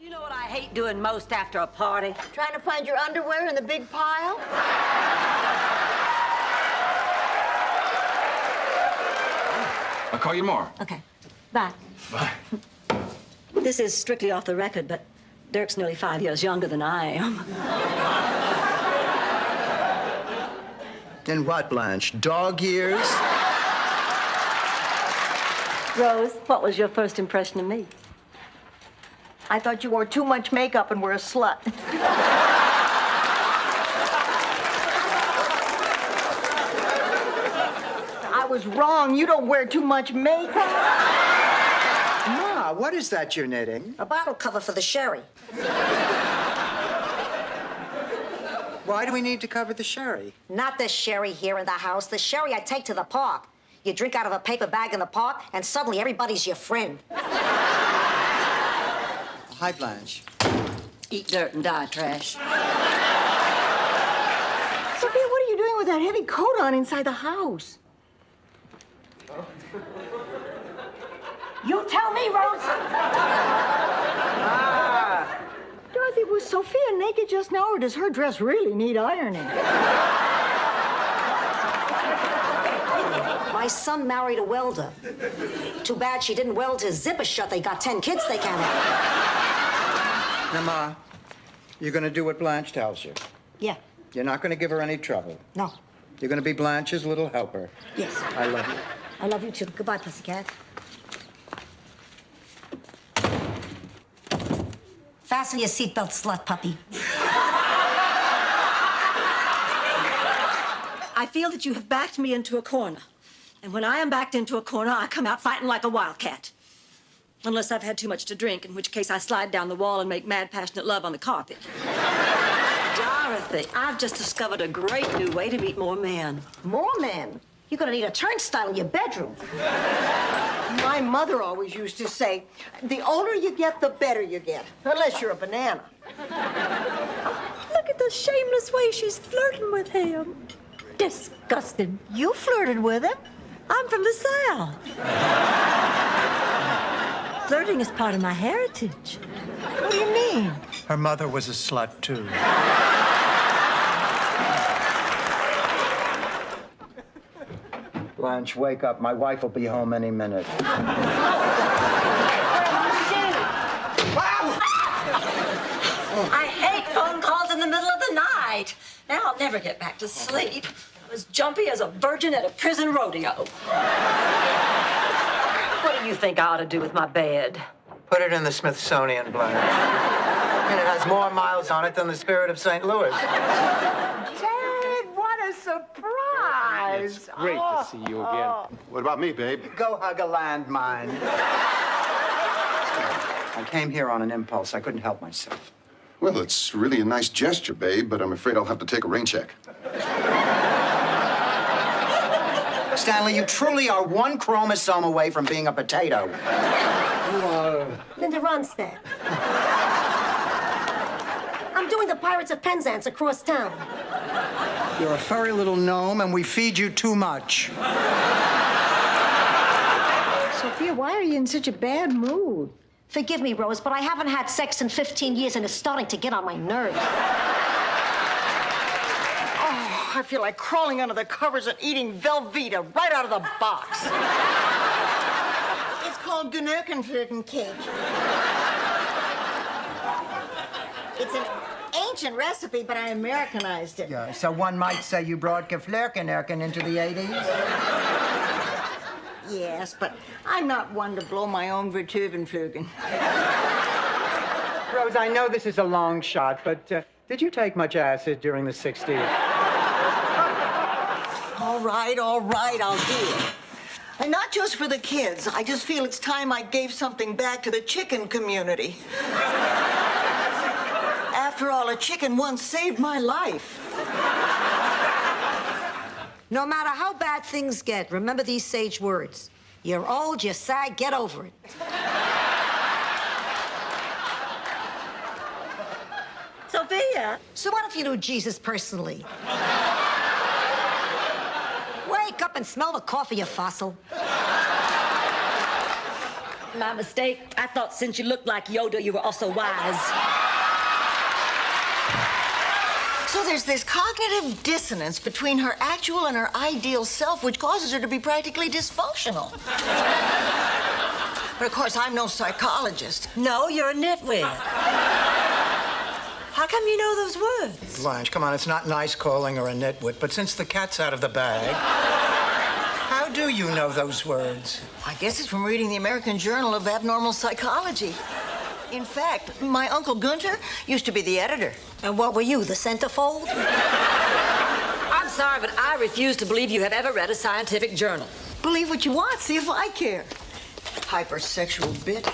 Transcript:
You know what I hate doing most after a party? Trying to find your underwear in the big pile? I'll call you tomorrow. Okay. Bye. Bye. This is strictly off the record, but Dirk's nearly 5 years younger than I am. In what, Blanche? Dog years? Rose, what was your first impression of me? I thought you wore too much makeup and were a slut. I was wrong. You don't wear too much makeup. Ma, what is that you're knitting? A bottle cover for the sherry. Why do we need to cover the sherry? Not the sherry here in the house. The sherry I take to the park. You drink out of a paper bag in the park, and suddenly everybody's your friend. Hi, Blanche. Eat dirt and die, trash. Sophia, what are you doing with that heavy coat on inside the house? You tell me, Rose. Dorothy, was Sophia naked just now, or does her dress really need ironing? My son married a welder. Too bad she didn't weld his zipper shut. They got 10 kids they can't have. Now, Ma, you're going to do what Blanche tells you. Yeah. You're not going to give her any trouble. No. You're going to be Blanche's little helper. Yes. I love you. I love you too. Goodbye, pussycat. Fasten your seatbelt, slut puppy. I feel that you have backed me into a corner. And when I am backed into a corner, I come out fighting like a wildcat. Unless I've had too much to drink, in which case I slide down the wall and make mad, passionate love on the carpet. Dorothy, I've just discovered a great new way to meet more men. More men? You're gonna need a turnstile in your bedroom. My mother always used to say, the older you get, the better you get. Unless you're a banana. Look at the shameless way she's flirting with him. Disgusting. You flirted with him? I'm from the South. Flirting is part of my heritage. What do you mean? Her mother was a slut, too. Blanche, wake up. My wife will be home any minute. I hate phone calls in the middle of the night. Now I'll never get back to sleep. I'm as jumpy as a virgin at a prison rodeo. What do you think I ought to do with my bed? Put it in the Smithsonian, Blanche. And it has more miles on it than the Spirit of St. Louis. Dad, what a surprise! It's great to see you again. What about me, babe? Go hug a landmine. I came here on an impulse. I couldn't help myself. Well, it's really a nice gesture, babe, but I'm afraid I'll have to take a rain check. Stanley, you truly are one chromosome away from being a potato. Linda Ronstadt. I'm doing the Pirates of Penzance across town. You're a furry little gnome, and we feed you too much. Sophia, why are you in such a bad mood? Forgive me, Rose, but I haven't had sex in 15 years, and it's starting to get on my nerves. Oh, I feel like crawling under the covers and eating Velveeta right out of the box. It's called Genurkenflirten cake. It's an ancient recipe, but I Americanized it. Yeah, so one might say you brought Geflirkenerken into the 80s? Yes, but I'm not one to blow my own Vertuvenflugen. Rose, I know this is a long shot, but did you take much acid during the 60s? All right, I'll do it. And not just for the kids. I just feel it's time I gave something back to the chicken community. After all, a chicken once saved my life. No matter how bad things get, remember these sage words. You're old, you're sad, get over it. Sophia! So what if you knew Jesus personally? Wake up and smell the coffee, you fossil. My mistake. I thought since you looked like Yoda, you were also wise. So there's this cognitive dissonance between her actual and her ideal self, which causes her to be practically dysfunctional. But of course, I'm no psychologist. No, you're a nitwit. How come you know those words? Blanche, come on, it's not nice calling her a nitwit, but since the cat's out of the bag, how do you know those words? I guess it's from reading the American Journal of Abnormal Psychology. In fact, my Uncle Gunter used to be the editor. And what were you, the centerfold? I'm sorry, but I refuse to believe you have ever read a scientific journal. Believe what you want, see if I care. Hypersexual bit.